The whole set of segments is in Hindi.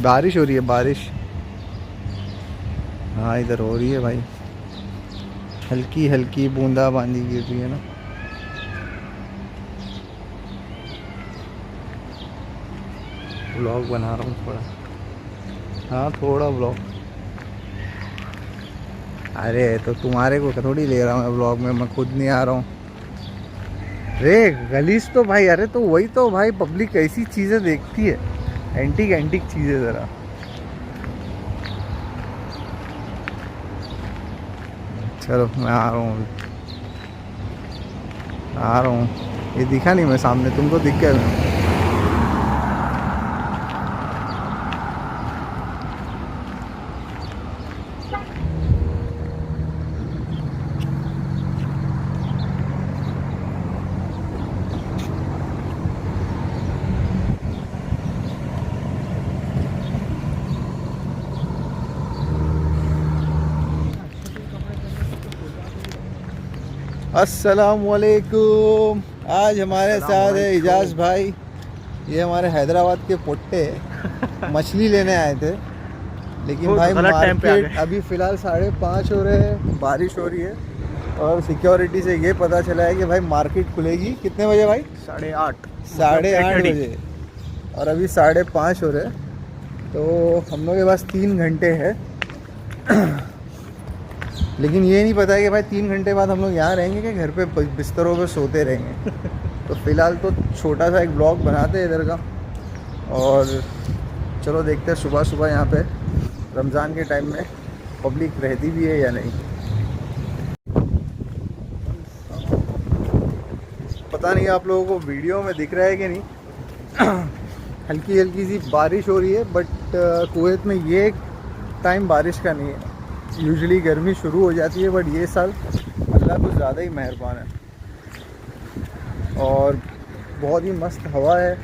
बारिश हो रही है, बारिश। हाँ इधर हो रही है भाई, हल्की हल्की बूंदाबांदी गिर रही है ना। व्लॉग बना रहा हूँ थोड़ा। हाँ थोड़ा व्लॉग। अरे तो तुम्हारे को थोड़ी ले रहा हूँ व्लॉग में, मैं खुद नहीं आ रहा हूँ। रे गलीस तो भाई, अरे तो वही तो भाई, पब्लिक कैसी चीज़ें देखती है, एंटीक एंटीक चीज़ें ज़रा। चलो मैं आ रहा हूँ, आ रहा हूँ। ये दिखा नहीं मैं सामने, तुमको दिख गया मैं। अस्सलामुअलैकुम। आज हमारे साथ है इजाज़ भाई। ये हमारे हैदराबाद के पोट्टे मछली लेने आए थे, लेकिन भाई मार्केट अभी फ़िलहाल 5:30 हो रहे हैं, बारिश हो रही है। और सिक्योरिटी से ये पता चला है कि भाई मार्केट खुलेगी कितने बजे भाई? 8:30। 8:30 बजे, और अभी 5:30 हो रहे हैं। तो हम लोग के पास 3 घंटे है। लेकिन ये नहीं पता है कि भाई 3 घंटे बाद हम लोग यहाँ रहेंगे कि घर पे बिस्तरों पे सोते रहेंगे। तो फ़िलहाल तो छोटा सा एक ब्लॉग बनाते हैं इधर का, और चलो देखते हैं सुबह सुबह यहाँ पे रमज़ान के टाइम में पब्लिक रहती भी है या नहीं। पता नहीं आप लोगों को वीडियो में दिख रहा है कि नहीं। हल्की हल्की सी बारिश हो रही है, बट कुवैत में ये टाइम बारिश का नहीं है। यूजुअली गर्मी शुरू हो जाती है, बट ये साल अल्लाह कुछ ज़्यादा ही मेहरबान है, और बहुत ही मस्त हवा है।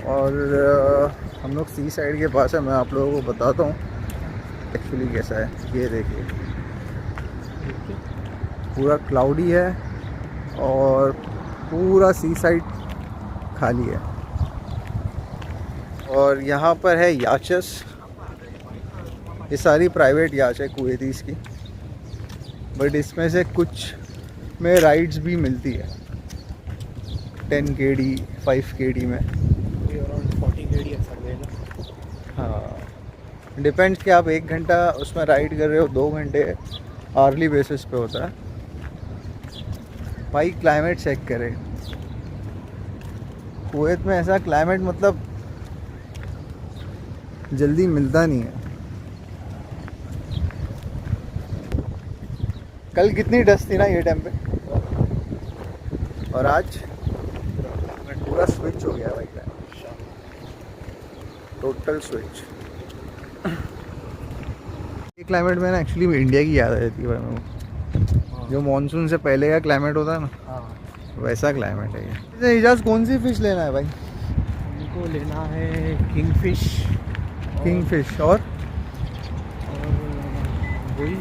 और हम लोग सी साइड के पास है। मैं आप लोगों को बताता हूँ एक्चुअली कैसा है। ये देखिए, पूरा क्लाउडी है और पूरा सी साइड खाली है। और यहाँ पर है याचस, ये सारी प्राइवेट याच है कुवैतीज़ की, बट इसमें से कुछ में राइड्स भी मिलती है 10 kd 5 kd में। अराउंड 40 kd है सर्वे ना। हाँ डिपेंड्स कि आप 1 घंटा उसमें राइड कर रहे हो, 2 घंटे, आर्ली बेसिस पे होता है भाई। क्लाइमेट चेक करें, कुवैत में ऐसा क्लाइमेट मतलब जल्दी मिलता नहीं है। कल कितनी डस्ट थी ना ये टाइम पे, और आज पूरा स्विच हो गया भाई, टोटल स्विच। ये क्लाइमेट में ना एक्चुअली इंडिया की याद आ जाती है भाई मेरे को। जो मानसून से पहले का क्लाइमेट होता है ना, वैसा क्लाइमेट है ये। इजाज़ कौन सी फ़िश लेना है भाई? हमको लेना है किंगफिश। किंगफिश और वही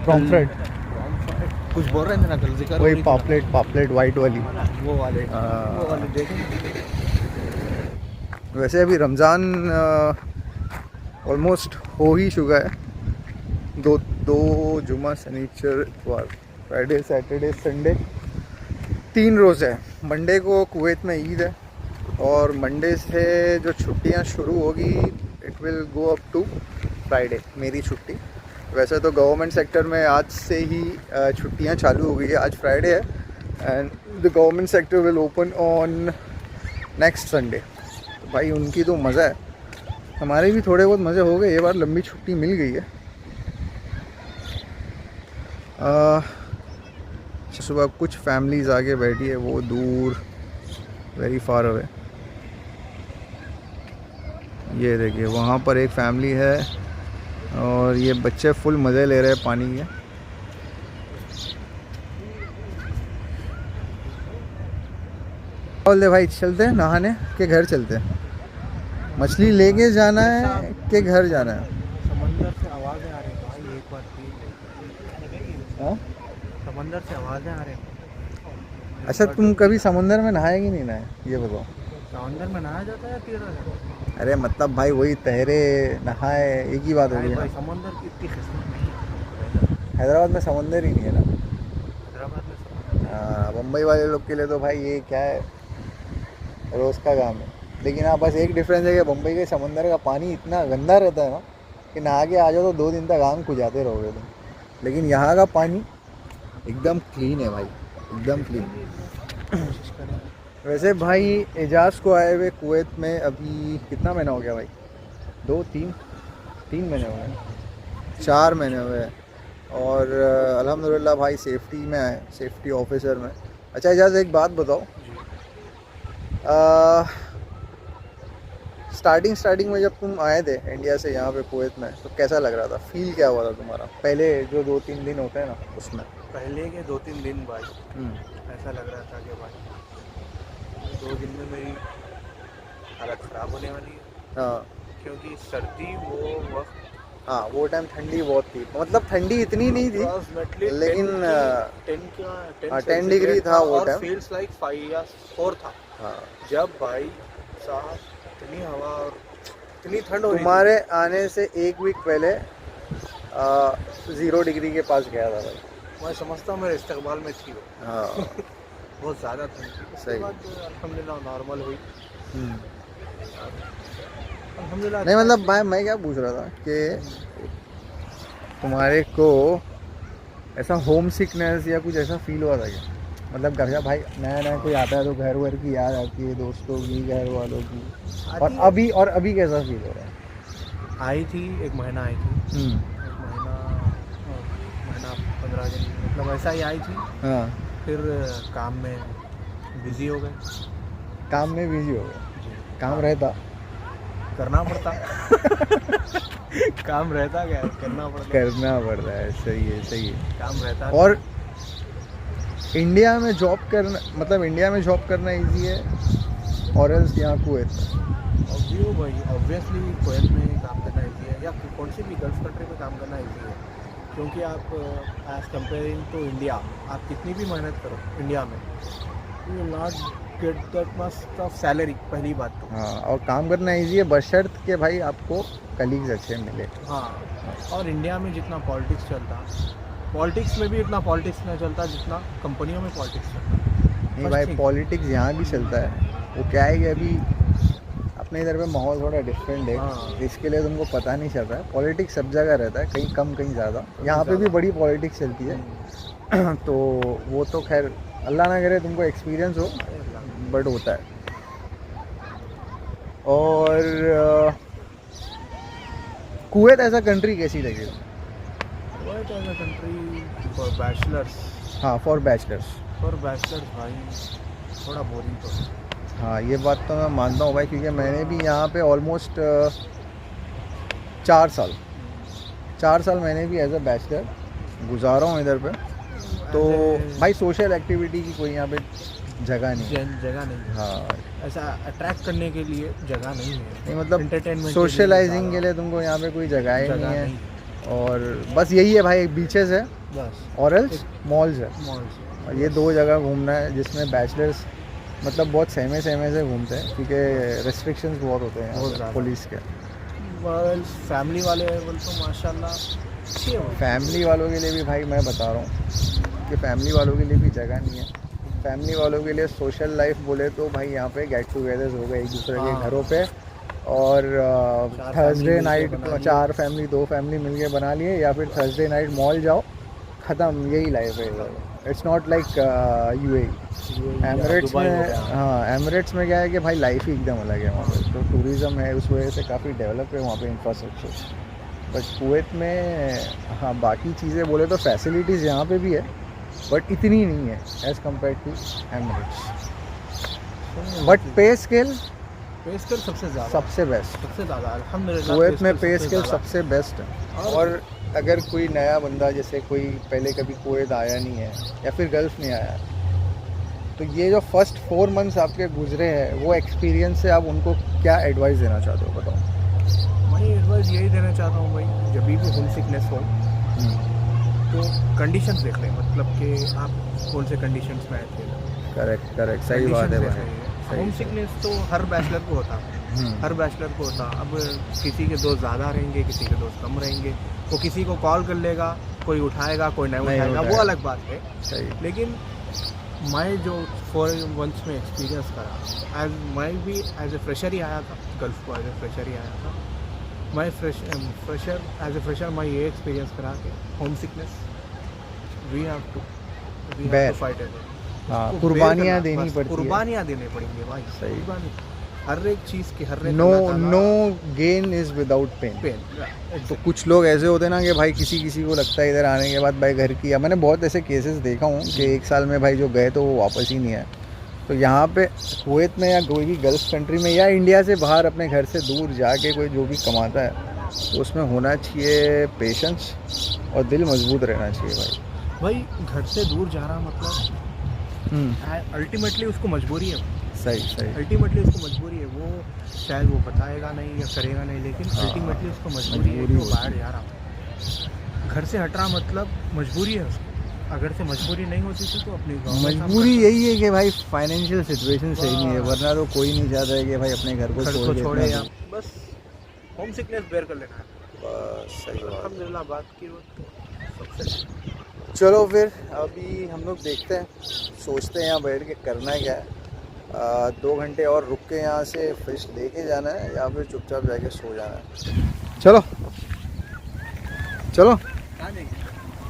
पॉम्फ्रेट। कुछ बोल रहे थे ना कल, जिक्र वही पापलेट वाइट वाली, वो वाले देखें। वैसे अभी रमज़ान ऑलमोस्ट हो ही चुका है। दो जुमा, शनिचर, इतवार, फ्राइडे, सैटरडे, संडे, 3 रोज़ है। मंडे को कुवैत में ईद है, और मंडे से जो छुट्टियां शुरू होगी it will go up to Friday, मेरी छुट्टी। वैसे तो गवर्नमेंट सेक्टर में आज से ही छुट्टियां चालू हो गई है। आज फ्राइडे है and the government sector will open on next Sunday. तो भाई उनकी तो मज़ा है, हमारे भी थोड़े बहुत मज़े हो गए। ये बार लंबी छुट्टी मिल गई है। सुबह कुछ फैमिलीज़ आगे बैठी है, वो दूर, वेरी फार अवे। ये देखिए वहाँ पर एक फैमिली है, और ये बच्चे फुल मज़े ले रहे हैं पानी के। बोल दे भाई, चलते हैं नहाने के घर, चलते हैं। मछली लेके जाना है कि घर जाना है? समंदर से आवाज़ें आ रही हैं भाई, एक बार प्लीज। हाँ समंदर से आवाज़ें आ रही हैं। अच्छा तुम कभी समुंदर में नहाए कि नहीं नहाए, ये बताओ। समंदर में नहाया जाता है या तीरा जाता है? अरे मतलब भाई वही तैरे नहाए एक ही बात हो गई ना। भाई समंदर की इतनी किस्मत नहीं है हैदराबाद में समंदर ही नहीं है ना। हैदराबाद में समंदर। हाँ, मुंबई वाले लोग के लिए तो भाई ये क्या है, रोज़ का काम है। लेकिन हाँ बस एक डिफरेंस है कि मुंबई के समंदर का पानी इतना गंदा रहता है ना कि नहा के आ जाओ तो 2 दिन तक आंख खुजाते रहोगे तुम। लेकिन यहाँ का पानी एकदम क्लीन है भाई, एकदम क्लीन। कोशिश करें। वैसे भाई एजाज को आए हुए कुवैत में अभी कितना महीना हो गया भाई? 3 महीने हो गए, 4 महीने हुए हैं। और अल्हम्दुलिल्लाह भाई सेफ्टी में आए, सेफ्टी ऑफिसर में। अच्छा एजाज एक बात बताओ, स्टार्टिंग में जब तुम आए थे इंडिया से यहाँ पे कुवैत में तो कैसा लग रहा था, फील क्या हुआ था तुम्हारा पहले जो 2-3 दिन होते हैं ना उसमें? पहले के 2-3 दिन भाई ऐसा लग रहा था कि भाई 2 दिन में मेरी हालत ख़राब होने वाली है। हाँ क्योंकि सर्दी वो वक्त हाँ, वो टाइम ठंडी बहुत थी, मतलब ठंडी इतनी नहीं थी approximately लेकिन 10 10 डिग्री था वो और टाइम। फील्स लाइक 5 या 4 था। हाँ, जब भाई साहब इतनी हवा और इतनी ठंड हो रही थी। तुम्हारे आने से 1 वीक पहले 0 डिग्री के पास गया था भाई। मैं समझता हूँ मेरे इस्तेकबाल में थी वो। हाँ बहुत ज़्यादा ठंड थी। उसके सही। बाद अल्हम्दुलिल्लाह नॉर्मल हुई। हम्म। अल्हम्दुलिल्लाह नहीं अच्छा मतलब मैं क्या पूछ रहा था कि तुम्हारे को ऐसा होम सिकनेस या कुछ ऐसा फील हुआ था क्या? मतलब घर का भाई नया नया कोई आता है तो घर वर की याद आती है, दोस्तों की, घर वालों की। आती है। और अभी कैसा फील हो रहा है? आई थी 1 महीना आई थी। 1 महीना 15 दिन मतलब ऐसा ही आई थी। हाँ, फिर काम में बिजी हो गए। काम में बिजी हो गए। जी काम रहता करना पड़ता। काम रहता क्या है, करना पड़ता। करना पड़ रहा है, सही है सही है। काम रहता और इंडिया में जॉब करना, मतलब इंडिया में जॉब करना इजी है और एल्स यहाँ कुवैत? ऑब्वियसली कुवैत में काम करना इजी है या कौन सी भी गल्फ कंट्री में काम करना इजी है। क्योंकि आप एज कंपेयरिंग टू इंडिया आप कितनी भी मेहनत करो इंडिया में you will not get that much of salary. पहली बात तो हाँ, और काम करना इजी है बशर्त के भाई आपको कलीग्स अच्छे मिले। हाँ। और इंडिया में जितना पॉलिटिक्स चलता, पॉलिटिक्स में भी इतना पॉलिटिक्स नहीं चलता जितना कंपनियों में पॉलिटिक्स चलता। नहीं भाई, पॉलिटिक्स यहाँ भी चलता है। वो क्या है कि अभी अपने इधर पे माहौल थोड़ा डिफरेंट है। हाँ। इसके लिए तुमको पता नहीं चल रहा है। पॉलिटिक्स सब जगह रहता है, कहीं कम कहीं ज़्यादा। यहाँ पे भी बड़ी पॉलिटिक्स चलती है। तो वो तो खैर अल्लाह ना करे तुमको एक्सपीरियंस हो, बट होता है। और कुवैत ऐसा कंट्री कैसी लगी? Kuwait as a country for bachelors. हाँ, फॉर बैचलर्स। भाई थोड़ा बोरिंग तो है। हाँ, ये बात तो मैं मानता हूँ भाई, क्योंकि मैंने भी यहाँ पे ऑलमोस्ट 4 साल मैंने भी एज अ बैचलर गुजारा हूँ इधर पे। तो भाई सोशल एक्टिविटी की कोई यहाँ पे जगह नहीं है। जगह नहीं है। हाँ, ऐसा अट्रैक्ट करने के लिए जगह नहीं है। नहीं मतलब एंटरटेनमेंट सोशलाइजिंग के लिए तुमको यहाँ पे कोई जगह ही नहीं है। और बस यही है भाई, बीचेस है बस और एल्स मॉल्स है। मॉल्स। और ये 2 जगह घूमना है जिसमें बैचलर्स मतलब बहुत सहमे से घूमते हैं, क्योंकि रेस्ट्रिक्शंस बहुत होते हैं बहुत यहाँ पे ज़्यादा। पुलिस के। फैमिली वाले बोल तो माशाल्लाह अच्छी है वो। फैमिली वालों के लिए भी भाई मैं बता रहा हूँ कि फैमिली वालों के लिए भी जगह नहीं है। फैमिली वालों के लिए सोशल लाइफ बोले तो भाई यहाँ पे गेट टुगेदर्स हो गए एक दूसरे के हाँ। घरों पे। और थर्सडे मिलके नाइट बना लिए। 4 फैमिली 2 फैमिली मिलके बना लिए, या फिर थर्सडे नाइट मॉल जाओ, ख़त्म। यही लाइफ है इधर। It's not like UAE। Emirates Dubai हो में, गया। हाँ एमिरेट्स में क्या है कि भाई लाइफ ही एकदम अलग है वहाँ पे। तो टूरिज़्म है, उस वजह से काफ़ी डेवलप है वहाँ पे इंफ्रास्ट्रक्चर। बट कुवैत में हाँ बाकी चीज़ें बोले तो फैसिलिटीज़ यहाँ पे भी है, बट इतनी नहीं है as compare to Emirates. But pay scale सबसे ज़्यादा सबसे बेस्ट। सबसे ज़्यादा अल्हम्दुलिल्लाह कुवैत में पे सबसे स्केल ज़्यादा। सबसे बेस्ट है। और अगर कोई नया बंदा, जैसे कोई पहले कभी कुवैत आया नहीं है या फिर गल्फ़ नहीं आया, तो ये जो फर्स्ट 4 मंथ्स आपके गुजरे हैं वो एक्सपीरियंस से आप उनको क्या एडवाइस देना चाहते हो, बताओ? मैं एडवाइस यही देना चाहता हूँ भाई, जब भी होम सिकनेस हो तो कंडीशंस देख लें। मतलब कि आप कौन से कंडीशंस में आए थे। करेक्ट सही बात है भाई। होम सिकनेस तो हर बैचलर को होता है। हर बैचलर को होता। अब किसी के दोस्त ज़्यादा रहेंगे, किसी के दोस्त कम रहेंगे, वो किसी को कॉल कर लेगा, कोई उठाएगा कोई नहीं उठाएगा, वो अलग बात है। सही। लेकिन मैं जो 4 मंथ्स में एक्सपीरियंस करा, मैं भी एज ए फ्रेशर ही आया था, गल्फ को एज ए फ्रेशर ही आया था। मैं एज ए फ्रेशर मैं ये एक्सपीरियंस करा कि home sickness we have to fight it. हाँ, कुर्बानियाँ देनी पड़ती है। कुर्बानियाँ देनी पड़ेंगे भाई। सही। कुर्बानी हर एक चीज़ की, हर एक no gain is without pain. तो कुछ लोग ऐसे होते हैं ना कि भाई किसी को लगता है इधर आने के बाद भाई घर की, मैंने बहुत ऐसे केसेस देखा हूँ कि 1 साल में भाई जो गए तो वो वापस ही नहीं आए। तो यहाँ पे कुवैत में या कोई भी गल्फ कंट्री में या इंडिया से बाहर अपने घर से दूर जाके कोई जो भी कमाता है, तो उसमें होना चाहिए पेशेंस और दिल मजबूत रहना चाहिए भाई। घर से दूर जा रहा मतलब अल्टीमेटली उसको मजबूरी है। सही। अल्टीमेटली उसको मजबूरी है, वो शायद वो बताएगा नहीं या करेगा नहीं, लेकिन अल्टीमेटली उसको मजबूरी है कि वो बाहर जा रहा है। घर से हट रहा मतलब मजबूरी है उसको। अगर से मजबूरी नहीं होती थी तो अपनी मजबूरी यही है कि भाई फाइनेंशियल सिचुएशन सही नहीं है, वरना तो कोई नहीं चाहता है कि भाई अपने घर को छोड़े या बस होम सिकनेस बेयर कर लेना है। बस सही बात। अल्हम्दुलिल्लाह बात की वो सबसे। चलो फिर अभी हम लोग देखते हैं, सोचते हैं यहाँ बैठ के करना क्या है। 2 घंटे और रुक के यहाँ से फिश लेके जाना है या फिर चुपचाप जाके सो जाना है। चलो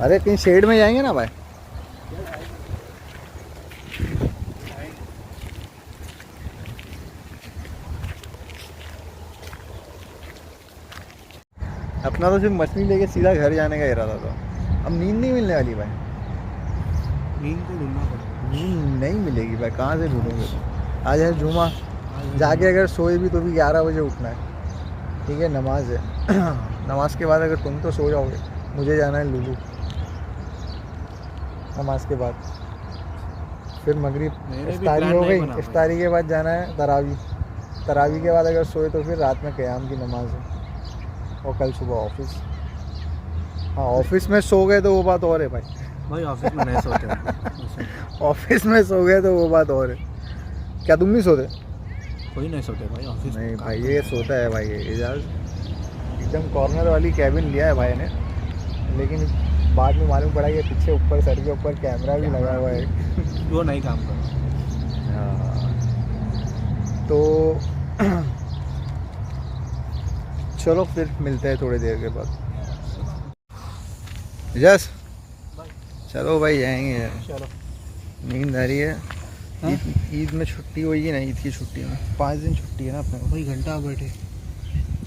अरे कहीं शेड में जाएंगे ना भाई। अपना तो सिर्फ मछली लेके सीधा घर जाने का इरादा था। अब नींद नहीं मिलने वाली भाई। नींद को ढूंढना पड़ेगा। नींद नहीं मिलेगी भाई, कहाँ से ढूंढोगे। आज है जुमा, जाके अगर सोए भी तो भी 11 बजे उठना है। ठीक है, नमाज है। नमाज के बाद अगर तुम तो सो जाओगे, मुझे जाना है लुलू नमाज के बाद। फिर मगरिब इफ्तारी हो गई, इफ्तारी के बाद जाना है तरावी के बाद अगर सोए तो फिर रात में क़याम की नमाज है, और कल सुबह ऑफिस। हाँ, ऑफिस में सो गए तो वो बात और है भाई ऑफिस में नहीं सोते। ऑफिस में सो गए तो वो बात और है। क्या तुम नहीं सोते? कोई नहीं सोते भाई ऑफिस नहीं भाई, ये सोता है भाई। एजाज एकदम कॉर्नर वाली कैबिन लिया है भाई ने, लेकिन बाद में मालूम पड़ा कि पीछे ऊपर सर के ऊपर कैमरा भी लगा हुआ है। वो नहीं काम कर। हाँ, तो चलो फिर मिलते हैं थोड़ी देर के बाद। एजाज चलो भाई जाएंगे यार, चलो नींद आ रही है। ईद में छुट्टी होगी ना, ईद की छुट्टी में 5 दिन छुट्टी है ना अपने को। भाई घंटा बैठे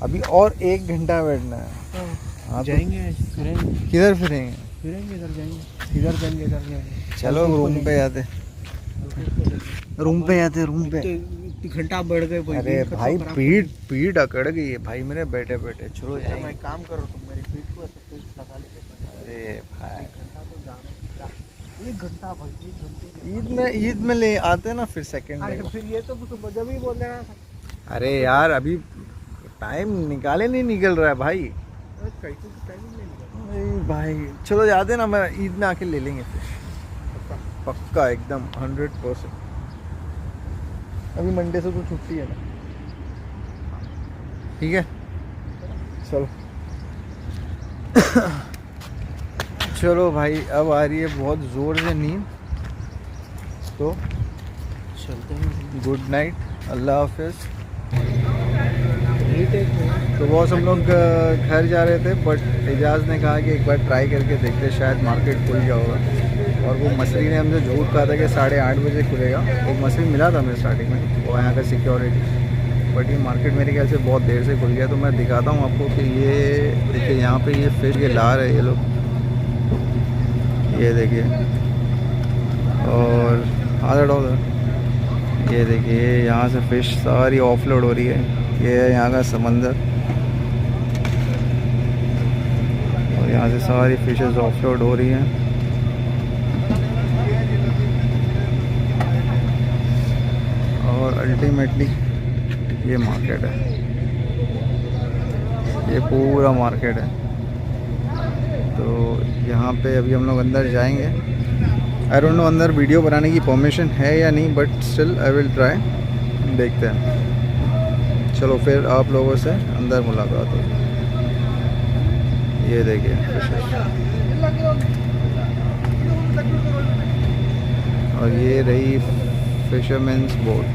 अभी और 1 घंटा बैठना है। हाँ, जाएंगे फिरेंगे। किधर फिरेंगे? इधर जाएंगे, इधर जाएंगे। चलो रूम पे जाते, रूम पे। घंटा बढ़ गए भाई। अरे भाई पीठ अकड़ गई है भाई मेरे बैठे बैठे। चलो जाएंगे। मैं काम करो, तुम मेरी पीठ को लगा लेते। अरे भाई घंटा तो जाना, 1 घंटा भाई, 1 घंटे ईद में ले आते ना फिर सेकंड डे। फिर ये तो तुम जब ही बोल देना था। अरे यार अभी टाइम निकाले नहीं निकल रहा है भाई। भाई चलो जाते ना, मैं ईद में आके ले लेंगे फिर पक्का एकदम 100%। अभी मंडे से तो छुट्टी है ना। ठीक है चलो। चलो भाई, अब आ रही है बहुत ज़ोर से नींद, तो चलते हैं। गुड नाइट, अल्लाह हाफिज़। तो बॉस हम लोग घर जा रहे थे, बट एजाज ने कहा कि एक बार ट्राई करके देखते, शायद मार्केट खुल गया होगा। और वो मछली ने हमसे झूठ कहा था कि 8:30 बजे खुलेगा। एक मछली मिला था हमें स्टार्टिंग में, वो यहाँ का सिक्योरिटी, बट ये मार्केट मेरे ख्याल से बहुत देर से खुल गया। तो मैं दिखाता हूँ आपको कि ये देखिए यहाँ पे ये फिश ये ला रहे ये लोग, ये देखिए। और $100 ये देखिए, यहाँ से फ़िश सारी ऑफलोड हो रही है। ये है यहाँ का समंदर, और यहाँ से सारी फिशेस ऑफलोड हो रही हैं। और अल्टीमेटली ये मार्केट है, ये पूरा मार्केट है। तो यहाँ पे अभी हम लोग अंदर जाएंगे। आई डोंट नो अंदर वीडियो बनाने की परमिशन है या नहीं, but still I will try, देखते हैं। चलो फिर आप लोगों से अंदर मुलाकात होगी। ये देखिए और ये रही फिशरमैन्स बोट।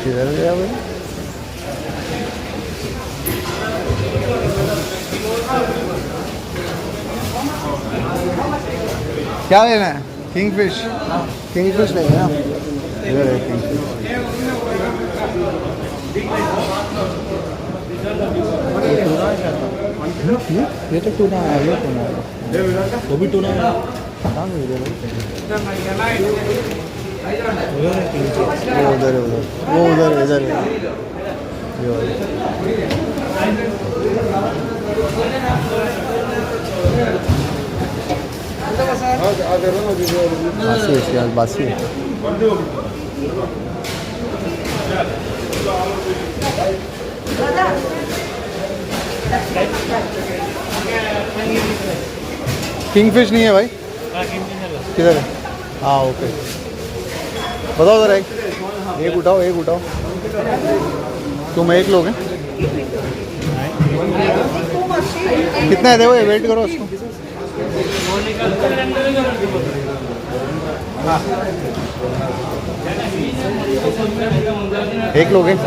किधर गया भाई? क्या लेना है? किंगफिश। किंगफिश लेंगे ना? इधर है किंगफिश। ये तो टूना है, ये टूना है। वो भी टूना है। कहाँ गई इधर? उधर है तीन सौ। वो उधर है, उधर वो उधर है, इधर है ये वाला। बासी है इसके बाद, बासी है। किंगफिश नहीं है भाई? किधर है? हाँ ओके, बताओ ज़रा एक उठाओ, एक उठाओ। तुम एक लोग हैं? कितना है? देखो ये, वेट करो उसको। एक लोग हैं?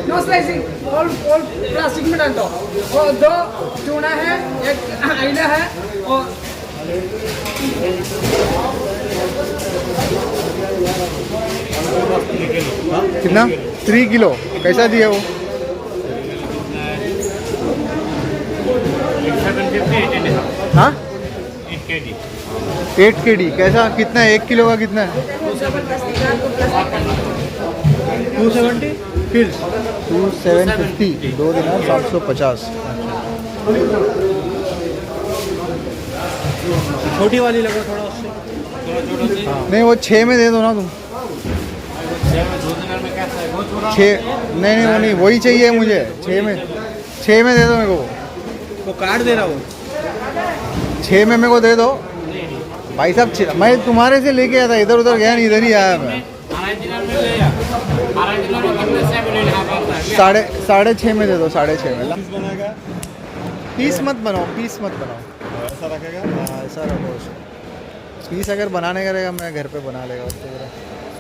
नो स्लाइसिंग, ऑल प्लास्टिक में डाल दो। और 2 टूना है, 1 आईना है और कितना? 3 किलो। कैसा दिया वो? 750 हाँ 8 kg 8 kg। कैसा? कितना है? 1 किलो का कितना है? 270 फिर 2750। 2 दिनार 750। छोटी वाली लगा थोड़ा उससे, थोड़ा छोटा सी। नहीं वो 6 में दे दो ना तुम। 2 दिनार में कैसा है? बहुत छोटा 6 नहीं, वो नहीं, वही चाहिए मुझे। 6 में दे दो मेरे को। वो कार्ड दे रहा हूँ। 6 में मेरे को दे दो भाई साहब। मैं तुम्हारे से लेके आया था, इधर उधर गया नहीं, इधर ही आया मैं। 6.5 में दे दो, 6.5 में। बनेगा पीस मत बनाओ, पीस मत बनाओ। ऐसा रखेगा। हाँ ऐसा रखो उसको। पीस अगर बनाने का रहेगा मैं घर पे बना लेगा उसको। ज़रा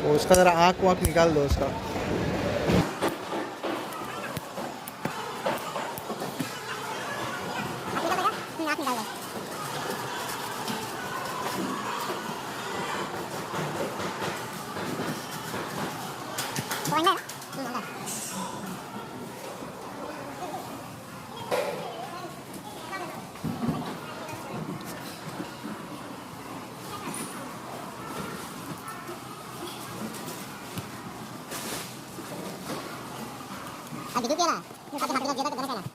वो उसका ज़रा आँख वाँख निकाल दो उसका। वीडियो क्या रहा है?